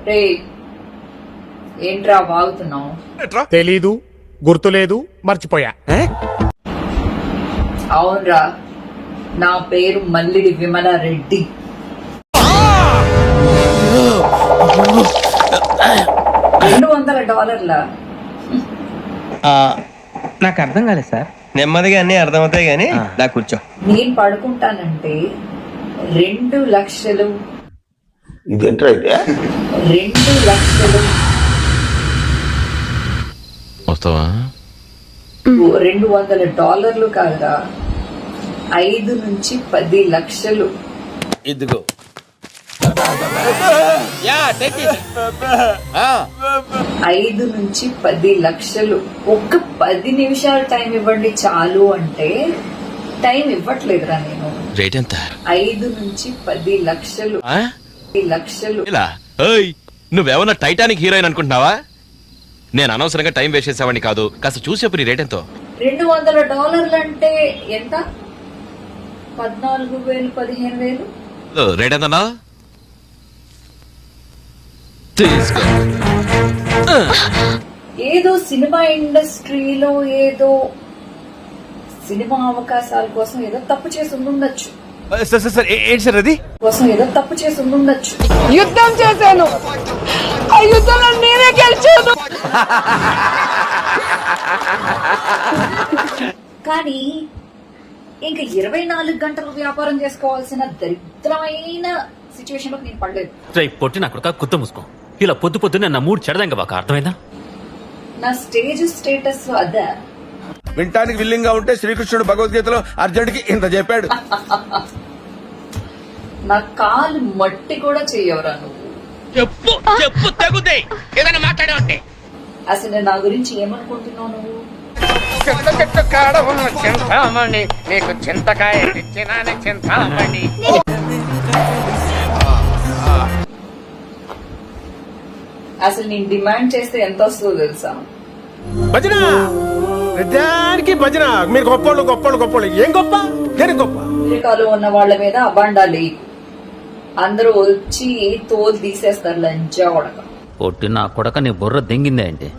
రే ఏంట్రా వాగుతున్నావు? తెలీదు, గుర్తులేదు, మర్చిపోయా. అవునరా, నా పేరు మల్లిడి విమల రెడ్డి. $200 నాకు అర్థం కాలేదు సార్. నెమ్మదిగా అన్ని అర్థమవుతాయి గానీ నాకు కూర్చో. నేను పడుకుంటానంటే 2 లక్షలు. ఇదేంట్రా అయితే? 2 లక్షలు వస్తావా? $200 కాదురా, 5 నుంచి 10 లక్షలు. ఇదిగో 5 నుంచి 10 లక్షలు. ఒక్క 10 నిమిషాలు టైం ఇవ్వండి చాలు అంటే టైం ఇవ్వట్లేదురా నేను. రేట్ ఎంత? 5 నుంచి 10 లక్షలు. 10 లక్షలు. ఇలా నువ్వేమన్నా టైటానిక్ హీరోయిన్ అనుకుంటున్నావా? నేను అనవసరంగా టైం వేస్ట్ చేసేవాడిని కాదు. కాస్త చూసి చెప్పు నీ రేట్ ఎంతో. $200 అంటే ఎంత? 14,000 15,000. రేట్ ఎంతన్నా? తీసుకో. ఏదో సినిమా ఇండస్ట్రీలో ఏదో సినిమా అవకాశాల కోసం ఏదో తప్పు చేసి ఉండొచ్చు. ఏంటి సార్ అది? కోసం ఏదో తప్పు చేసి ఉండొచ్చు. యుద్ధం చేశాను, ఆ యుద్ధంలో నేనే గెలిచాను. కానీ ఇంకా 24 గంటలు వ్యాపారం చేసుకోవాల్సిన దరిద్రమైన సిచ్యువేషన్ లో నేను పడలేదు. పొట్టి నా కొడుక కుత్త మూసుకో. ఇలా పొద్దు పొద్దునే నా మూడు చెడదంగా బాగా అర్థమైందా? నా స్టేజ్ స్టేటస్ అదే. వింటానికి విల్లింగ్ గా ఉంటే శ్రీకృష్ణుడు భగవద్గీతలో అర్జునుడికి ఇంత చెప్పాడు. నా కాలు మట్టి కూడా చెయ్యవరా నువ్వు. చెప్పు చెప్పు తగుదే ఏదైనా మాట్లాడే. అసలు నా గురించి ఏమనుకుంటున్నావు నువ్వు? చెట్టు కాడ ఉన్న చింతామణి, నీకు చింతకాయ తెచ్చినానే చింతామణి. అసలు నేను డిమాండ్ చేస్తే ఎంత వస్తుందో తెలుసా? భజన ప్రతిదానికి భజన. మీరు గొప్పోళ్ళు గొప్పోళ్ళు గొప్పోళ్ళు. ఏం గొప్ప? దేనికి గొప్ప? అమెరికాలో ఉన్న వాళ్ళ మీద అబాండాలి. అందరూ వచ్చి తోలు తీసేస్తారు లంచా కొడక. పొట్టి నా కొడక నీ బుర్ర దెంగిందే అంటే